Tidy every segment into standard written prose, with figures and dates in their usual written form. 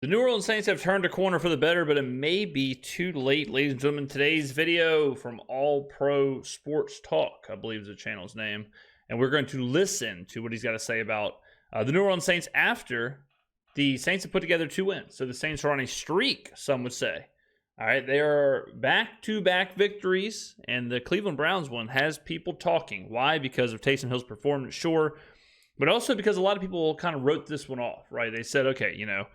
The New Orleans Saints have turned a corner for the better, but it may be too late, ladies and gentlemen. Today's video from All Pro Sports Talk, I believe is the channel's name, and we're going to listen to what he's got to say about the New Orleans Saints after the Saints have put together 2 wins. So the Saints are on a streak, some would say. All right, they are back-to-back victories, and the Cleveland Browns one has people talking. Why? Because of Taysom Hill's performance, sure, but also because a lot of people kind of wrote this one off, right? They said, okay, you know,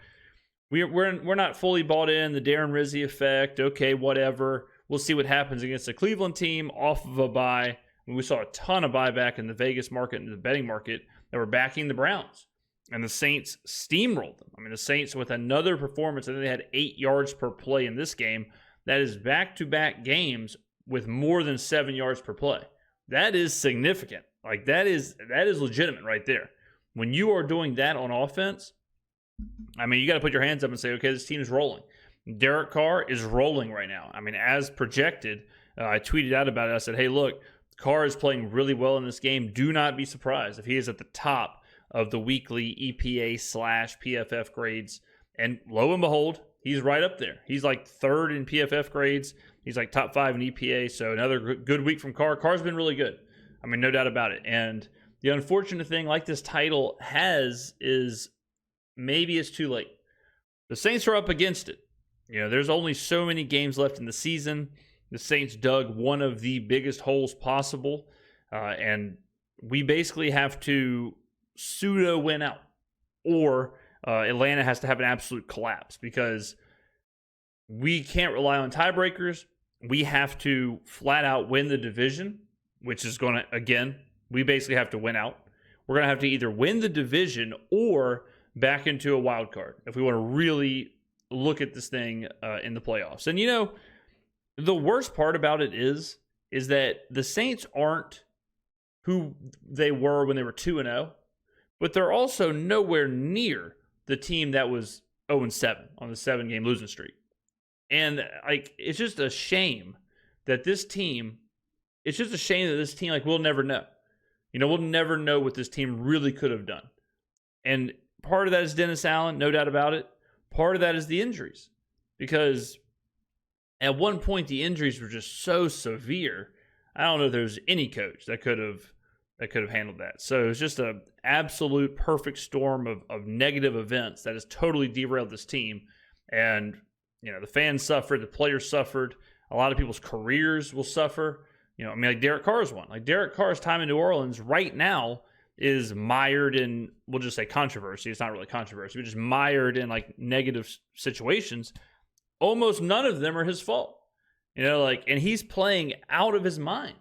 we're not fully bought in, the Darren Rizzi effect, okay, whatever. We'll see what happens against the Cleveland team off of a bye. We saw a ton of buyback in the Vegas market and the betting market that were backing the Browns. And the Saints steamrolled them. I mean, the Saints with another performance, I think they had 8 yards per play in this game. That is back-to-back games with more than 7 yards per play. That is significant. Like, that is legitimate right there. When you are doing that on offense, I mean, you got to put your hands up and say, okay, this team is rolling. Derek Carr is rolling right now. I mean, as projected, I tweeted out about it. I said, hey, look, Carr is playing really well in this game. Do not be surprised if he is at the top of the weekly EPA/PFF grades. And lo and behold, he's right up there. He's like 3rd in PFF grades. He's like top 5 in EPA. So another good week from Carr. Carr's been really good. I mean, no doubt about it. And the unfortunate thing, like this title has, is maybe it's too late. The Saints are up against it. You know, there's only so many games left in the season. The Saints dug one of the biggest holes possible. And we basically have to pseudo win out, or Atlanta has to have an absolute collapse, because we can't rely on tiebreakers. We have to flat out win the division, which is going to, again, we basically have to win out. We're going to have to either win the division or back into a wild card if we want to really look at this thing in the playoffs. And, you know, the worst part about it is that the Saints aren't who they were when they were 2-0, but they're also nowhere near the team that was 0-7 on the 7-game losing streak. And, like, it's just a shame that this team, like, we'll never know. You know, we'll never know what this team really could have done. And part of that is Dennis Allen, no doubt about it. Part of that is the injuries, because at one point the injuries were just so severe. I don't know if there was any coach that could have handled that. So it was just an absolute perfect storm of negative events that has totally derailed this team. And, you know, the fans suffered, the players suffered, a lot of people's careers will suffer. You know, I mean, like Derek Carr's one. Like Derek Carr's time in New Orleans right now is mired in, we'll just say controversy. It's not really controversy, but just mired in like negative situations. Almost none of them are his fault. You know, like, and he's playing out of his mind.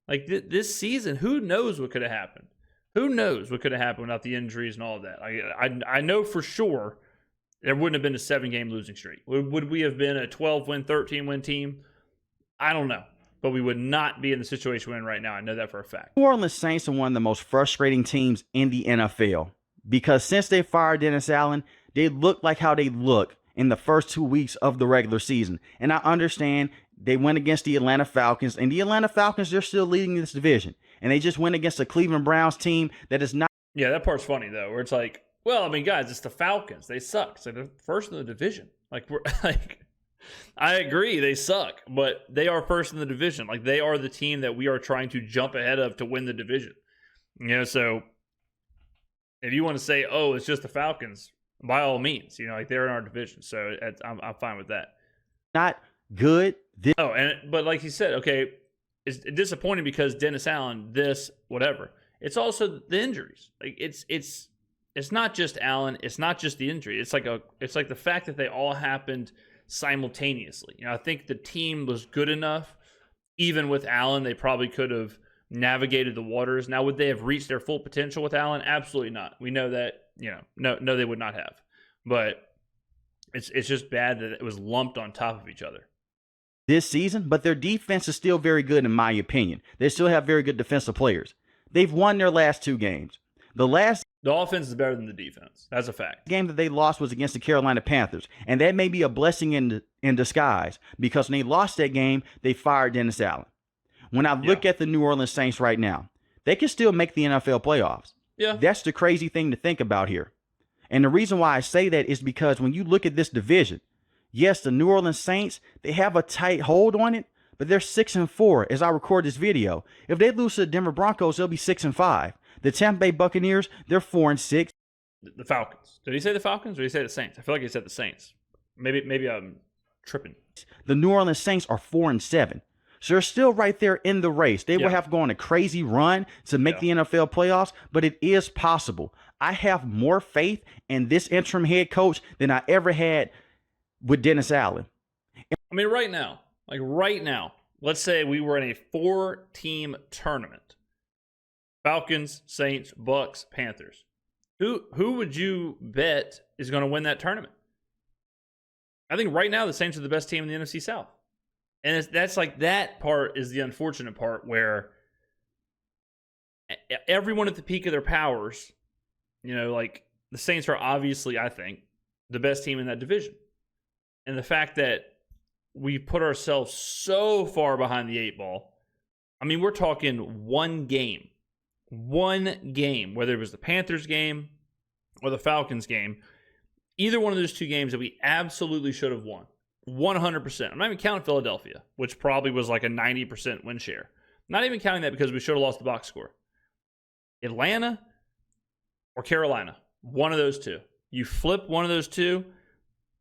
Like this season, who knows what could have happened? Who knows what could have happened without the injuries and all of that? I know for sure there wouldn't have been a 7-game losing streak. Would we have been a 12-win, 13-win team? I don't know. But we would not be in the situation we're in right now. I know that for a fact. New Orleans Saints are one of the most frustrating teams in the NFL, because since they fired Dennis Allen, they look like how they look in the first 2 weeks of the regular season. And I understand they went against the Atlanta Falcons, and the Atlanta Falcons, they're still leading this division. And they just went against the Cleveland Browns team that is not. Yeah, that part's funny, though, where it's like, well, I mean, guys, it's the Falcons. They suck. So they're first in the division. Like, we're like, I agree, they suck, but they are first in the division. Like, they are the team that we are trying to jump ahead of to win the division. You know, so if you want to say, oh, it's just the Falcons, by all means, you know, like they're in our division. So I'm fine with that. Not good. But like you said, okay, it's disappointing because Dennis Allen, this, whatever. It's also the injuries. Like it's not just Allen. It's not just the injury. It's like the fact that they all happened simultaneously. You know, I think the team was good enough. Even with Allen, they probably could have navigated the waters. Now, would they have reached their full potential with Allen? Absolutely not. We know that, you know, no, they would not have. But it's just bad that it was lumped on top of each other this season, but their defense is still very good in my opinion. They still have very good defensive players. They've won their last 2 games. The offense is better than the defense. That's a fact. Game that they lost was against the Carolina Panthers, and that may be a blessing in disguise, because when they lost that game, they fired Dennis Allen. When I look at the New Orleans Saints right now, they can still make the NFL playoffs. Yeah. That's the crazy thing to think about here. And the reason why I say that is because when you look at this division, yes, the New Orleans Saints, they have a tight hold on it, but they're 6-4 as I record this video. If they lose to the Denver Broncos, they'll be 6-5. The Tampa Bay Buccaneers, they're 4-6. The Falcons. Did he say the Falcons or did he say the Saints? I feel like he said the Saints. Maybe I'm tripping. The New Orleans Saints are 4-7. So they're still right there in the race. They will have to go on a crazy run to make the NFL playoffs, but it is possible. I have more faith in this interim head coach than I ever had with Dennis Allen. I mean, right now, let's say we were in a 4-team tournament. Falcons, Saints, Bucks, Panthers. Who would you bet is going to win that tournament? I think right now the Saints are the best team in the NFC South. And that's like, that part is the unfortunate part where everyone at the peak of their powers, like the Saints are obviously, I think, the best team in that division. And the fact that we put ourselves so far behind the 8 ball, I mean, we're talking one game, whether it was the Panthers game or the Falcons game, either one of those 2 games that we absolutely should have won. 100%. I'm not even counting Philadelphia, which probably was like a 90% win share. Not even counting that because we should have lost the box score. Atlanta or Carolina, one of those 2. You flip one of those 2,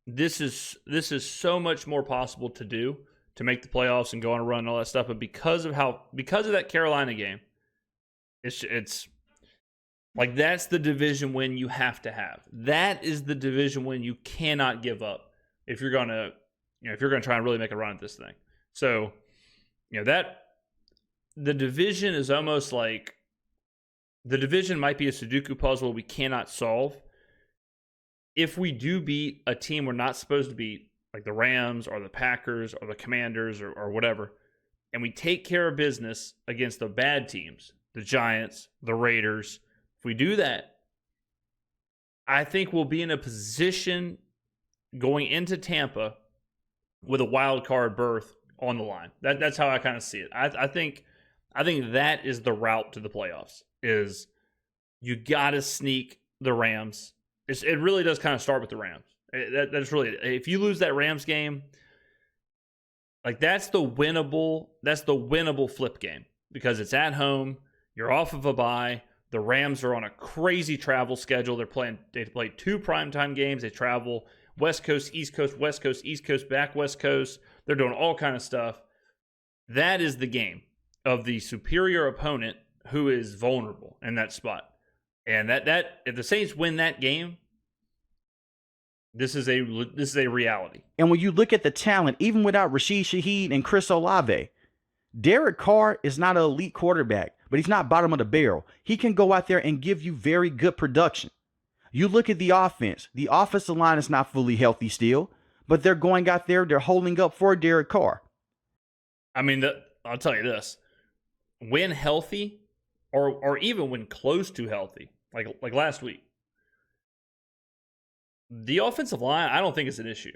this is so much more possible to do to make the playoffs and go on a run and all that stuff. But because of that Carolina game, it's like, that's the division win you have to have. That is the division win you cannot give up if you're gonna try and really make a run at this thing. So, that the division is almost like, the division might be a Sudoku puzzle we cannot solve. If we do beat a team we're not supposed to beat, like the Rams or the Packers or the Commanders or whatever, and we take care of business against the bad teams, the Giants, the Raiders, if we do that, I think we'll be in a position going into Tampa with a wild card berth on the line. That's how I kind of see it. I think that is the route to the playoffs. Is you got to sneak the Rams. It really does kind of start with the Rams. That's really, if you lose that Rams game, like that's the winnable flip game because it's at home. You're off of a bye. The Rams are on a crazy travel schedule. They play 2 primetime games. They travel West Coast, East Coast, West Coast, East Coast, back West Coast. They're doing all kind of stuff. That is the game of the superior opponent who is vulnerable in that spot. And that if the Saints win that game, this is a reality. And when you look at the talent, even without Rashid Shaheed and Chris Olave, Derek Carr is not an elite quarterback, but he's not bottom of the barrel. He can go out there and give you very good production. You look at the offense. The offensive line is not fully healthy still, but they're going out there. They're holding up for Derek Carr. I mean, I'll tell you this. When healthy, or even when close to healthy, like last week, the offensive line, I don't think is an issue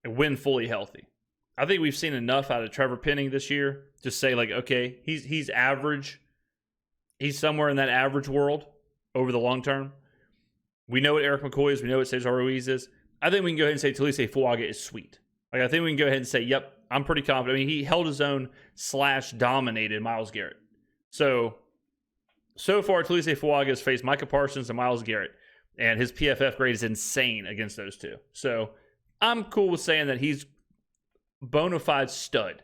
when fully healthy. I think we've seen enough out of Trevor Penning this year to say, like, okay, he's average. He's somewhere in that average world over the long term. We know what Eric McCoy is. We know what Cesar Ruiz is. I think we can go ahead and say Talise Fuaga is sweet. Like, I think we can go ahead and say, yep, I'm pretty confident. I mean, he held his own / dominated Myles Garrett. So far, Talise Fuaga has faced Micah Parsons and Myles Garrett, and his PFF grade is insane against those 2. So I'm cool with saying that he's bona fide stud.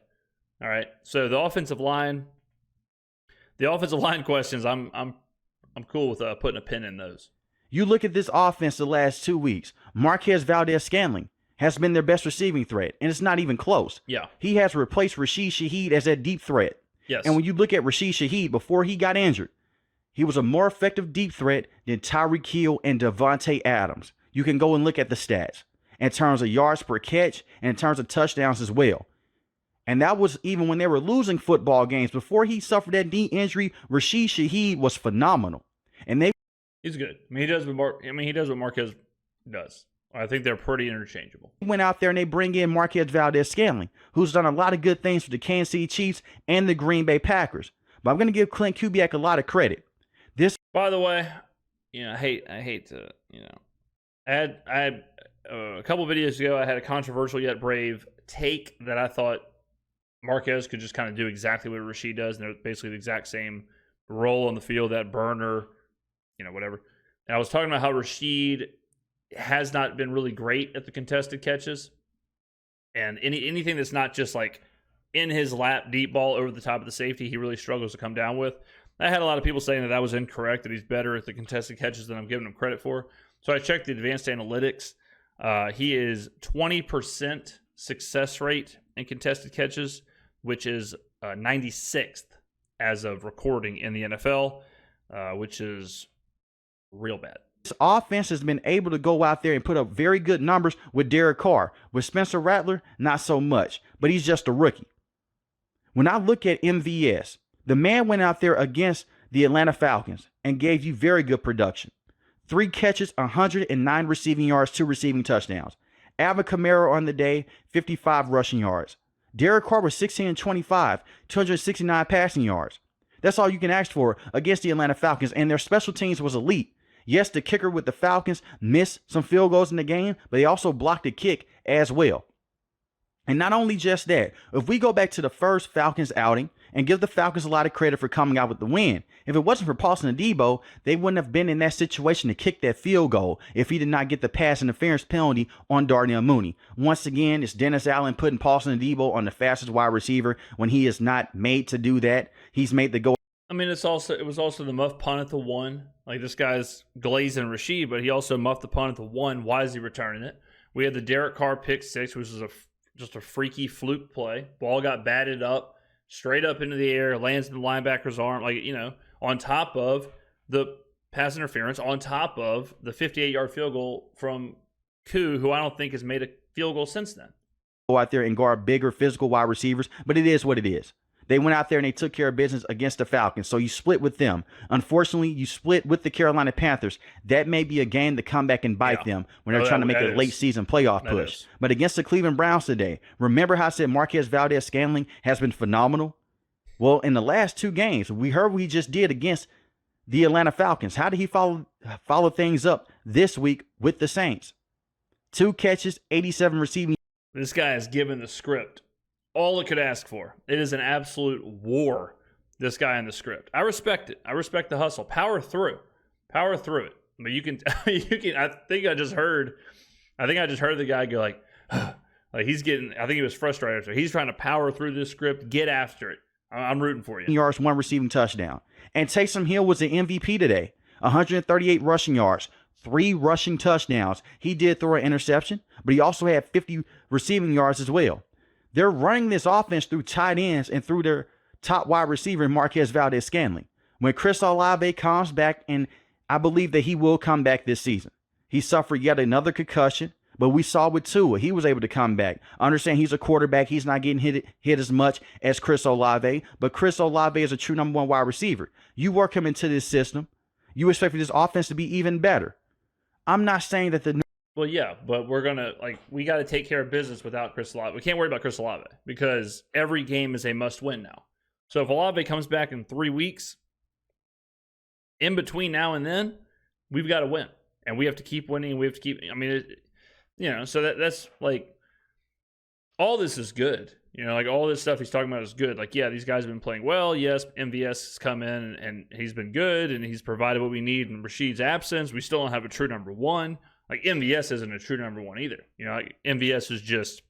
All right. So the offensive line questions, I'm cool with putting a pin in those. You look at this offense the last 2 weeks. Marquez Valdez-Scantling has been their best receiving threat, and it's not even close. Yeah. He has replaced Rashid Shaheed as that deep threat. Yes. And when you look at Rashid Shaheed before he got injured, he was a more effective deep threat than Tyreek Hill and Devontae Adams. You can go and look at the stats in terms of yards per catch and in terms of touchdowns as well. And that was even when they were losing football games. Before he suffered that knee injury, Rashid Shaheed was phenomenal. And he's good. I mean, he does what Marquez does. I think they're pretty interchangeable. Went out there and they bring in Marquez Valdez-Scantling, who's done a lot of good things for the Kansas City Chiefs and the Green Bay Packers. But I'm going to give Klint Kubiak a lot of credit. By the way, I hate to, I had a couple videos ago, I had a controversial yet brave take that I thought Marquez could just kind of do exactly what Rashid does, and they're basically the exact same role on the field, that burner, whatever. And I was talking about how Rashid has not been really great at the contested catches, and anything that's not just like in his lap, deep ball over the top of the safety, he really struggles to come down with. I had a lot of people saying that was incorrect, that he's better at the contested catches than I'm giving him credit for. So I checked the advanced analytics. He is 20% success rate in contested catches, which is 96th as of recording in the NFL, which is real bad. This offense has been able to go out there and put up very good numbers with Derek Carr. With Spencer Rattler, not so much, but he's just a rookie. When I look at MVS, the man went out there against the Atlanta Falcons and gave you very good production. 3 catches, 109 receiving yards, 2 receiving touchdowns. Alvin Kamara on the day, 55 rushing yards. Derek Carr was 16-25, 269 passing yards. That's all you can ask for against the Atlanta Falcons, and their special teams was elite. Yes, the kicker with the Falcons missed some field goals in the game, but they also blocked a kick as well. And not only just that, if we go back to the first Falcons outing and give the Falcons a lot of credit for coming out with the win, if it wasn't for Paulson Adebo, they wouldn't have been in that situation to kick that field goal if he did not get the pass interference penalty on Darnell Mooney. Once again, it's Dennis Allen putting Paulson Adebo on the fastest wide receiver when he is not made to do that. He's made to go. I mean, it was also the muff punt at the 1. Like, this guy's glazing Rashid, but he also muffed the punt at the 1. Why is he returning it? We had the Derek Carr pick 6, which was just a freaky fluke play. Ball got batted up, straight up into the air, lands in the linebacker's arm, on top of the pass interference, on top of the 58-yard field goal from Koo, who I don't think has made a field goal since then. Go out there and guard bigger physical wide receivers, but it is what it is. They went out there and they took care of business against the Falcons, so you split with them. Unfortunately, you split with the Carolina Panthers. That may be a game to come back and bite them when they're trying to make a late-season playoff push. But against the Cleveland Browns today, remember how I said Marquez Valdez-Scantling has been phenomenal? Well, in the last 2 games, we heard what he just did against the Atlanta Falcons. How did he follow things up this week with the Saints? 2 catches, 87 receiving. This guy is given the script all it could ask for. It is an absolute war, this guy in the script. I respect it. I respect the hustle. Power through it. But you can I think I just heard the guy go like he's getting, I think he was frustrated. So he's trying to power through this script, get after it. I'm rooting for you. Yards, 1 receiving touchdown. And Taysom Hill was the MVP today. 138 rushing yards, 3 rushing touchdowns. He did throw an interception, but he also had 50 receiving yards as well. They're running this offense through tight ends and through their top wide receiver, Marquez Valdez-Scantling. When Chris Olave comes back, and I believe that he will come back this season. He suffered yet another concussion, but we saw with Tua, he was able to come back. I understand he's a quarterback. He's not getting hit as much as Chris Olave, but Chris Olave is a true number 1 wide receiver. You work him into this system, you expect for this offense to be even better. I'm not saying that the Well, yeah, but we got to take care of business without Chris Olave. We can't worry about Chris Olave because every game is a must-win now. So if Olave comes back in 3 weeks, in between now and then, we've got to win. And we have to keep winning. We have to keep, so that's like, all this is good. All this stuff he's talking about is good. Like, yeah, these guys have been playing well. Yes, MVS has come in and he's been good and he's provided what we need in Rashid's absence. We still don't have a true number 1. Like, MVS isn't a true number 1 either. MVS is just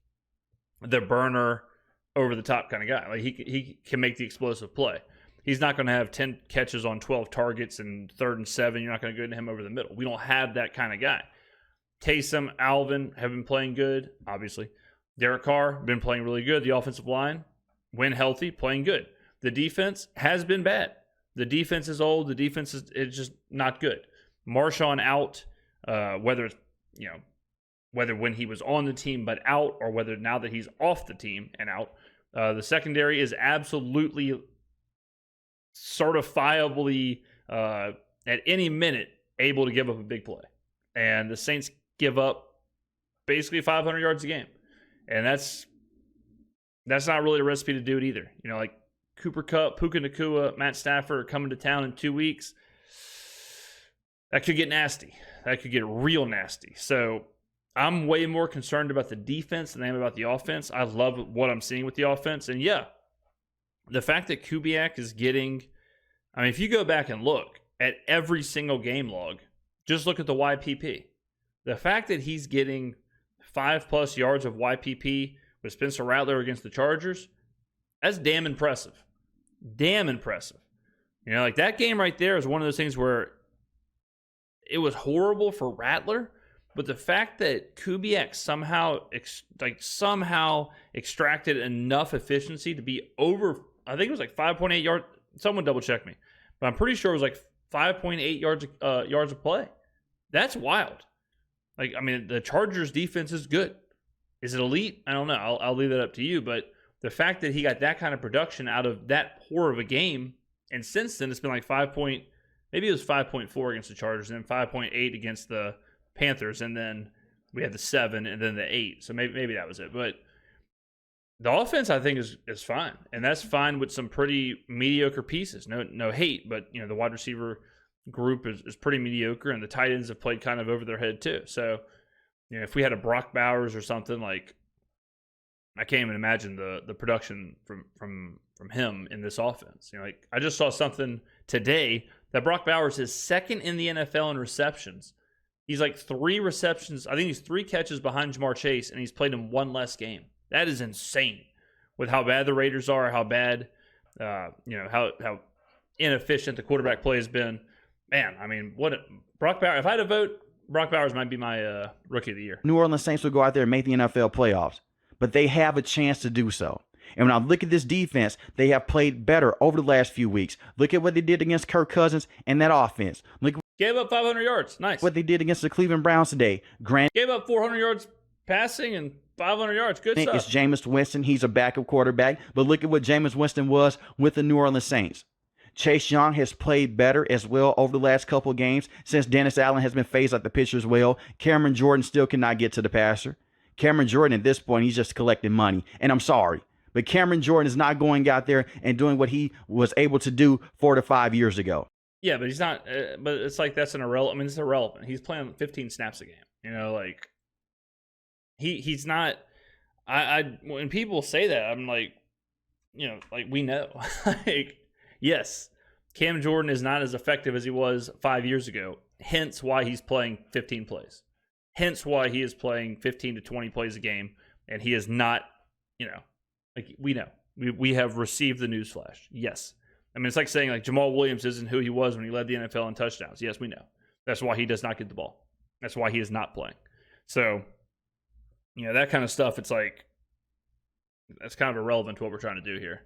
the burner, over-the-top kind of guy. Like, he can make the explosive play. He's not going to have 10 catches on 12 targets and 3rd and 7. You're not going to go to him over the middle. We don't have that kind of guy. Taysom, Alvin have been playing good, obviously. Derek Carr, been playing really good. The offensive line, when healthy, playing good. The defense has been bad. The defense is old. The defense is just not good. Marshawn out. Whether when he was on the team but out, or whether now that he's off the team and out, the secondary is absolutely certifiably at any minute able to give up a big play. And the Saints give up basically 500 yards a game. And that's not really a recipe to do it either. Like Cooper Kupp, Puka Nacua, Matt Stafford are coming to town in 2 weeks. that could get nasty. That could get real nasty. So I'm way more concerned about the defense than I am about the offense. I love what I'm seeing with the offense. And yeah, the fact that Kubiak is getting, I mean, if you go back and look at every single game log, just look at the YPP. The fact that he's getting 5+ yards of YPP with Spencer Rattler against the Chargers, that's damn impressive. Damn impressive. You know, like that game right there is one of those things where it was horrible for Rattler, but the fact that Kubiak somehow extracted enough efficiency to be over, I think it was like 5.8 yards. Someone double check me, but I'm pretty sure it was like 5.8 yards of play. That's wild. Like, I mean, the Chargers defense is good. Is it elite? I don't know. I'll leave that up to you. But the fact that he got that kind of production out of that poor of a game, and since then it's been like maybe it was 5.4 against the Chargers, and then 5.8 against the Panthers, and then we had the 7 and then the 8. So maybe that was it. But the offense, I think, is fine, and that's fine with some pretty mediocre pieces. No hate, but you know, the wide receiver group is pretty mediocre, and the tight ends have played kind of over their head too. So, you know, if we had a Brock Bowers or something, like, I can't even imagine the production from him in this offense. You know, like, I just saw something today that Brock Bowers is second in the NFL in receptions. He's like 3 receptions. I think he's 3 catches behind Jamar Chase, and he's played in 1 less game. That is insane with how bad the Raiders are, how bad, how inefficient the quarterback play has been. Man, I mean, Brock Bowers, if I had to vote, Brock Bowers might be my rookie of the year. New Orleans Saints will go out there and make the NFL playoffs, but they have a chance to do so. And when I look at this defense, they have played better over the last few weeks. Look at what they did against Kirk Cousins and that offense. Gave up 500 yards. Nice. What they did against the Cleveland Browns today. Gave up 400 yards passing and 500 yards. Good stuff. It's Jameis Winston. He's a backup quarterback. But look at what Jameis Winston was with the New Orleans Saints. Chase Young has played better as well over the last couple of games since Dennis Allen has been phased out the pitcher as well. Cameron Jordan still cannot get to the passer. Cameron Jordan at this point, he's just collecting money. And I'm sorry, but Cameron Jordan is not going out there and doing what he was able to do 4 to 5 years ago. Yeah, but he's not. But it's like that's an irrelevant. I mean, it's irrelevant. He's playing 15 snaps a game. You know, like he's not. When people say that, I'm like, you know, like we know. Like, yes, Cam Jordan is not as effective as he was 5 years ago. Hence why he's playing 15 plays. Hence why he is playing 15 to 20 plays a game, and he is not. You know, like we know. We have received the news flash. Yes. I mean, it's like saying like Jamal Williams isn't who he was when he led the NFL in touchdowns. Yes, we know. That's why he does not get the ball. That's why he is not playing. So, you know, that kind of stuff, it's like, that's kind of irrelevant to what we're trying to do here.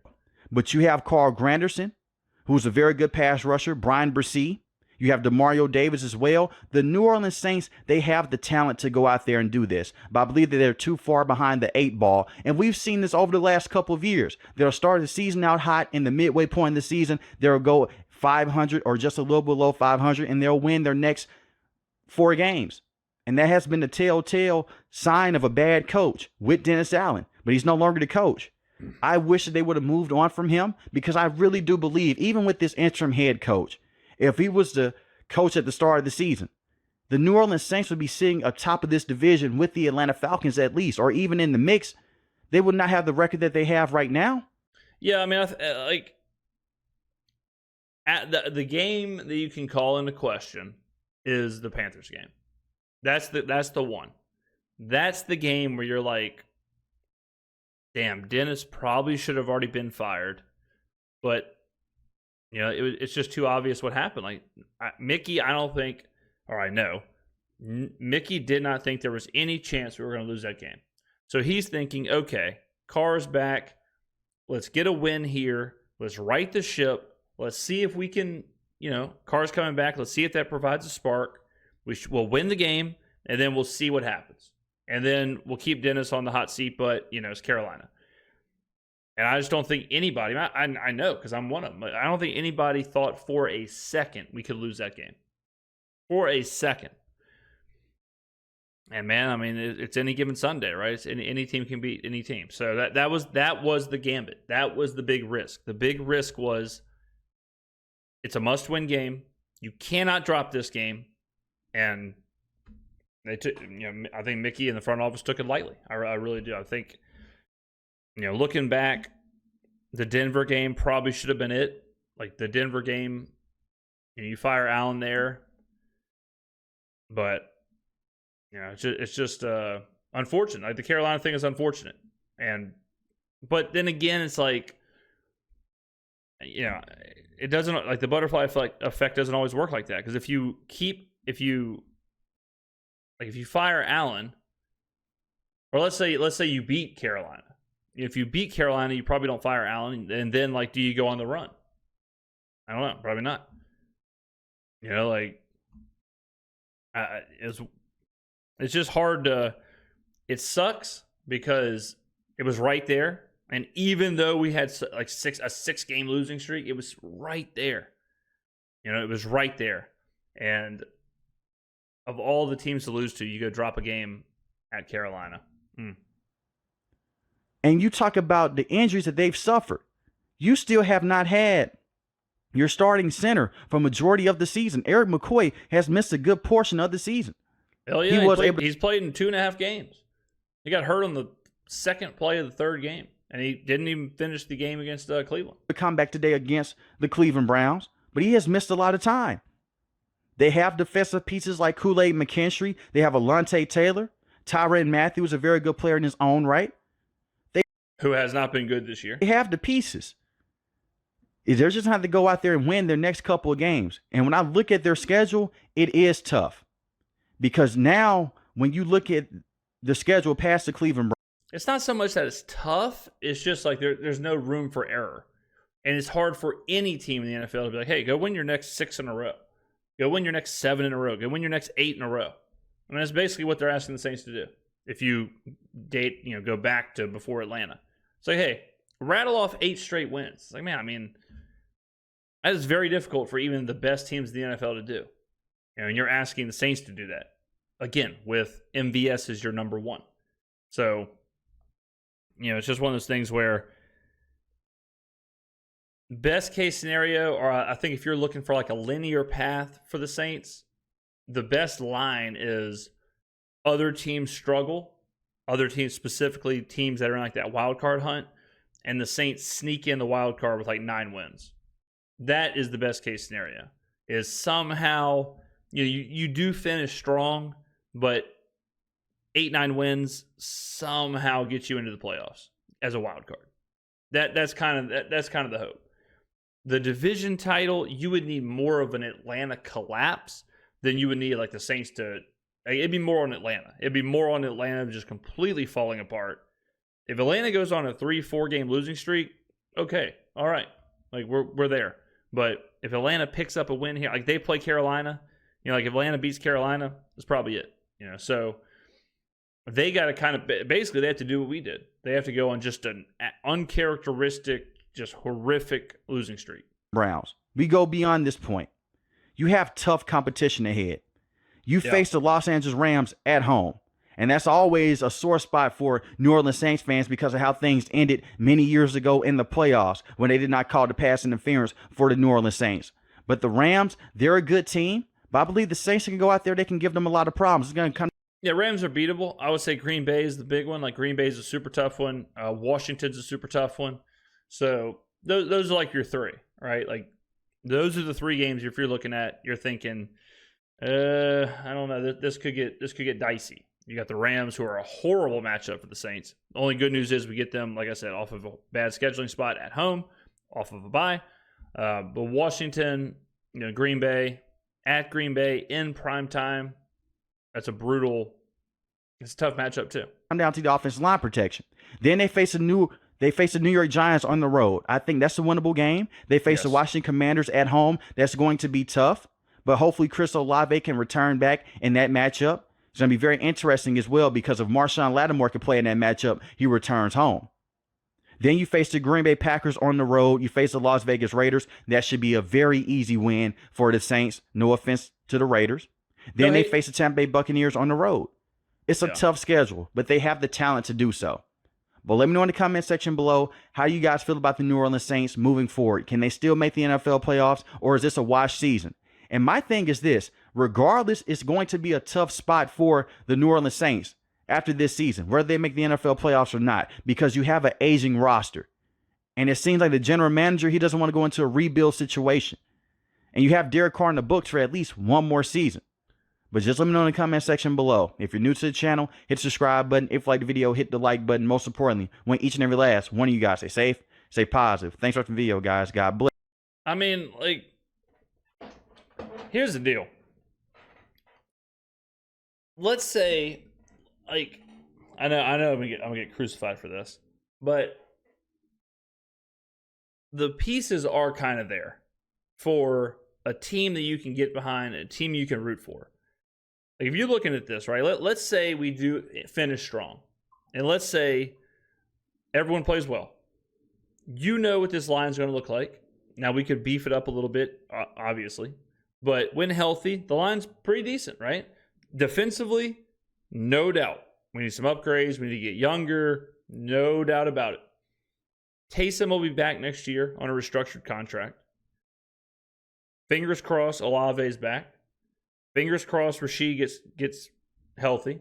But you have Carl Granderson, who's a very good pass rusher, Brian Bresee. You have DeMario Davis as well. The New Orleans Saints, they have the talent to go out there and do this. But I believe that they're too far behind the 8 ball. And we've seen this over the last couple of years. They'll start the season out hot. In the midway point of the season, they'll go 500 or just a little below 500, and they'll win their next 4 games. And that has been the telltale sign of a bad coach with Dennis Allen. But he's no longer the coach. I wish that they would have moved on from him, because I really do believe, even with this interim head coach, if he was the coach at the start of the season, the New Orleans Saints would be sitting atop of this division with the Atlanta Falcons at least, or even in the mix. They would not have the record that they have right now. Yeah, I mean, like at the game that you can call into question is the Panthers game. That's the one. That's the game where you're like, damn, Dennis probably should have already been fired, but you know, it's just too obvious what happened. Like, Mickey, I don't think, or I know, Mickey did not think there was any chance we were going to lose that game. So he's thinking, okay, Carr's back. Let's get a win here. Let's right the ship. Let's see if we can, you know, Carr's coming back. Let's see if that provides a spark. We'll win the game, and then we'll see what happens. And then we'll keep Dennis on the hot seat, but, you know, it's Carolina. And I just don't think anybody, I know because I'm one of them, but I don't think anybody thought for a second we could lose that game. For a second. And man, I mean, it's any given Sunday, right? It's any team can beat any team. So that was the gambit. That was the big risk. The big risk was it's a must-win game. You cannot drop this game. And they took, I think Mickey in the front office took it lightly. I really do. I think, looking back, the Denver game probably should have been it. Like the Denver game, you fire Allen there, but it's just unfortunate. Like the Carolina thing is unfortunate, but then again, it's like, it doesn't, like the butterfly effect doesn't always work like that. Because if you fire Allen, or let's say you beat Carolina. If you beat Carolina, you probably don't fire Allen, and then do you go on the run? I don't know, probably not. It's just hard to. It sucks because it was right there, and even though we had a 6-game losing streak, it was right there. It was right there, and of all the teams to lose to, you go drop a game at Carolina. And you talk about the injuries that they've suffered. You still have not had your starting center for majority of the season. Eric McCoy has missed a good portion of the season. Hell yeah, he's played in 2.5 games. He got hurt on the second play of the third game, and he didn't even finish the game against Cleveland. The comeback today against the Cleveland Browns, but he has missed a lot of time. They have defensive pieces like Kool-Aid McKinstry. They have Alontae Taylor. Tyrann Mathieu is a very good player in his own right. Who has not been good this year. They have the pieces. They're just going to have to go out there and win their next couple of games. And when I look at their schedule, it is tough. Because now, when you look at the schedule past the Cleveland Browns, it's not so much that it's tough. It's just like there's no room for error. And it's hard for any team in the NFL to be like, hey, go win your next 6 in a row. Go win your next 7 in a row. Go win your next 8 in a row. I mean, that's basically what they're asking the Saints to do. If you go back to before Atlanta. It's like, hey, rattle off 8 straight wins. It's like, man, I mean, that is very difficult for even the best teams in the NFL to do. And you're asking the Saints to do that. Again, with MVS as your number 1. So, it's just one of those things where best case scenario, or I think if you're looking for like a linear path for the Saints, the best line is other teams struggle, other teams, specifically teams that are in like that wild card hunt, and the Saints sneak in the wild card with like 9 wins. That is the best case scenario. Is somehow you do finish strong, but 8-9 wins somehow get you into the playoffs as a wild card. That's kind of the hope. The division title, you would need more of an Atlanta collapse than you would need like the Saints to. It'd be more on Atlanta. It'd be more on Atlanta just completely falling apart. If Atlanta goes on a 3-4 game losing streak, okay, all right, like we're there. But if Atlanta picks up a win here, like they play Carolina, like if Atlanta beats Carolina, that's probably it. So they got to kind of basically they have to do what we did. They have to go on just an uncharacteristic, just horrific losing streak. Browns. We go beyond this point. You have tough competition ahead. You face the Los Angeles Rams at home. And that's always a sore spot for New Orleans Saints fans because of how things ended many years ago in the playoffs when they did not call the pass interference for the New Orleans Saints. But the Rams, they're a good team. But I believe the Saints can go out there. They can give them a lot of problems. It's going to come. Yeah, Rams are beatable. I would say Green Bay is the big one. Like Green Bay is a super tough one. Washington's a super tough one. So those are like your 3, right? Like those are the 3 games if you're looking at, you're thinking, I don't know, this could get dicey. You got the Rams, who are a horrible matchup for the Saints. The only good news is we get them, like I said, off of a bad scheduling spot at home, off of a bye. But Washington, Green Bay, at Green Bay in prime time, it's a tough matchup too. Come down to the offensive line protection. Then they face the New York Giants on the road. I think that's a winnable game. They face the Washington Commanders at home. That's going to be tough. But hopefully Chris Olave can return back in that matchup. It's going to be very interesting as well because if Marshawn Lattimore can play in that matchup, he returns home. Then you face the Green Bay Packers on the road. You face the Las Vegas Raiders. That should be a very easy win for the Saints. No offense to the Raiders. Then they face the Tampa Bay Buccaneers on the road. It's a tough schedule, but they have the talent to do so. But let me know in the comment section below how you guys feel about the New Orleans Saints moving forward. Can they still make the NFL playoffs, or is this a wash season? And my thing is this. Regardless, it's going to be a tough spot for the New Orleans Saints after this season, whether they make the NFL playoffs or not, because you have an aging roster. And it seems like the general manager, he doesn't want to go into a rebuild situation. And you have Derek Carr in the books for at least one more season. But just let me know in the comment section below. If you're new to the channel, hit the subscribe button. If you like the video, hit the like button. Most importantly, want each and every last one of you guys stay safe, stay positive. Thanks for watching the video, guys. God bless. I mean, like, here's the deal. Let's say, like, I know I'm gonna get crucified for this, but the pieces are kind of there for a team that you can get behind, a team you can root for. Like, if you're looking at this, right, let's say we do finish strong, and let's say everyone plays well. You know what this line's going to look like. Now, we could beef it up a little bit, obviously, but when healthy, the line's pretty decent, right? Defensively, no doubt. We need some upgrades. We need to get younger. No doubt about it. Taysom will be back next year on a restructured contract. Fingers crossed Olave's back. Fingers crossed Rashid gets healthy.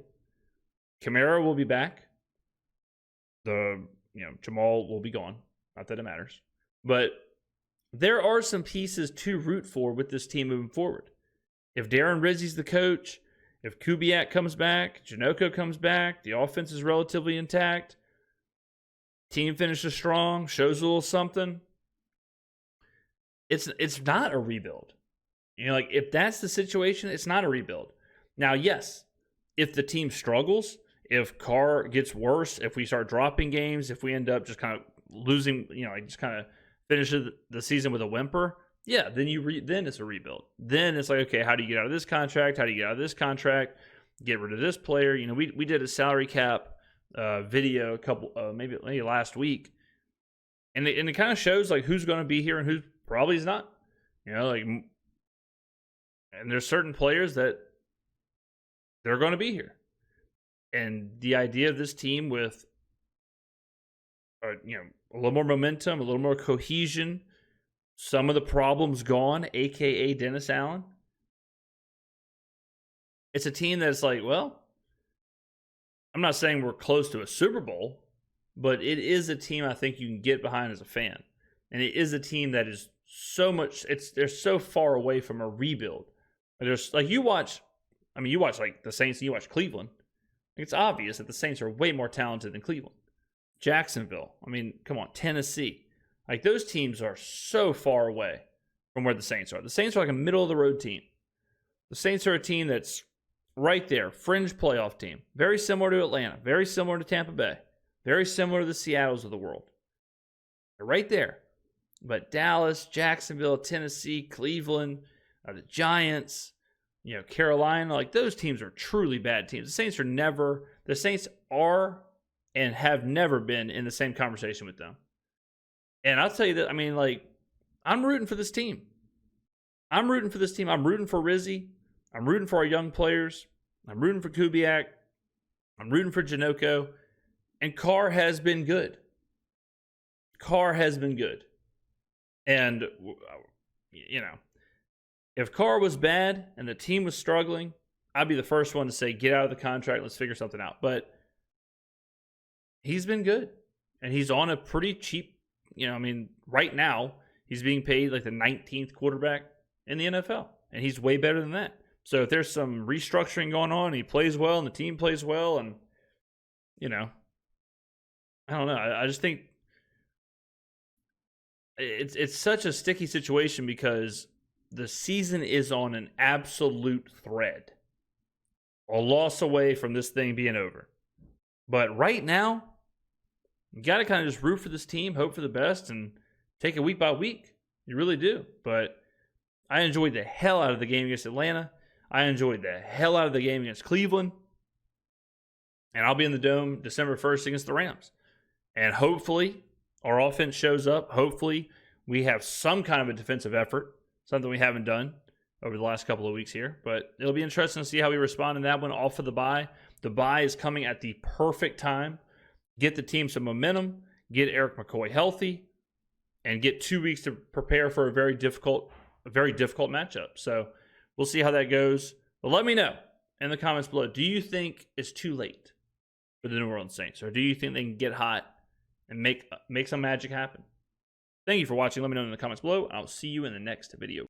Kamara will be back. Jamal will be gone. Not that it matters. But there are some pieces to root for with this team moving forward. If Darren Rizzi's the coach, if Kubiak comes back, Janoko comes back, the offense is relatively intact, team finishes strong, shows a little something, it's not a rebuild. You know, like, if that's the situation, it's not a rebuild. Now, yes, if the team struggles, if Carr gets worse, if we start dropping games, if we end up just kind of losing, just kind of finishes the season with a whimper, yeah, then then it's a rebuild. Then it's like, okay, how do you get out of this contract? How do you get out of this contract? Get rid of this player. You know, we did a salary cap video maybe last week, and it kind of shows like who's going to be here and who probably is not. You know, like, and there's certain players that they're going to be here, and the idea of this team with a little more momentum, a little more cohesion, some of the problems gone, aka Dennis Allen. It's a team that's like, well, I'm not saying we're close to a Super Bowl, but it is a team I think you can get behind as a fan. And it is a team that is they're so far away from a rebuild. There's like you watch like the Saints and you watch Cleveland. It's obvious that the Saints are way more talented than Cleveland. Jacksonville, I mean, come on, Tennessee. Like, those teams are so far away from where the Saints are. The Saints are like a middle-of-the-road team. The Saints are a team that's right there, fringe playoff team. Very similar to Atlanta, very similar to Tampa Bay, very similar to the Seattles of the world. They're right there. But Dallas, Jacksonville, Tennessee, Cleveland, the Giants, Carolina, like, those teams are truly bad teams. The Saints are and have never been in the same conversation with them. And I'll tell you that, I mean, like, I'm rooting for this team. I'm rooting for Rizzi. I'm rooting for our young players. I'm rooting for Kubiak. I'm rooting for Janoko. And Carr has been good. And, if Carr was bad and the team was struggling, I'd be the first one to say, get out of the contract, let's figure something out. But he's been good. And he's on a pretty cheap, right now, he's being paid like the 19th quarterback in the NFL. And he's way better than that. So if there's some restructuring going on, and he plays well, and the team plays well, and, I don't know. I just think it's such a sticky situation because the season is on an absolute thread. A loss away from this thing being over. But right now, you got to kind of just root for this team, hope for the best, and take it week by week. You really do. But I enjoyed the hell out of the game against Atlanta. I enjoyed the hell out of the game against Cleveland. And I'll be in the Dome December 1st against the Rams. And hopefully our offense shows up. Hopefully we have some kind of a defensive effort, something we haven't done over the last couple of weeks here. But it'll be interesting to see how we respond in that one off of the bye. The bye is coming at the perfect time. Get the team some momentum, get Eric McCoy healthy, and get 2 weeks to prepare for a very difficult matchup. So We'll see how that goes. But let me know in the comments below. Do you think it's too late for the New Orleans Saints? Or do you think they can get hot and make some magic happen? Thank you for watching. Let me know in the comments below. I'll see you in the next video.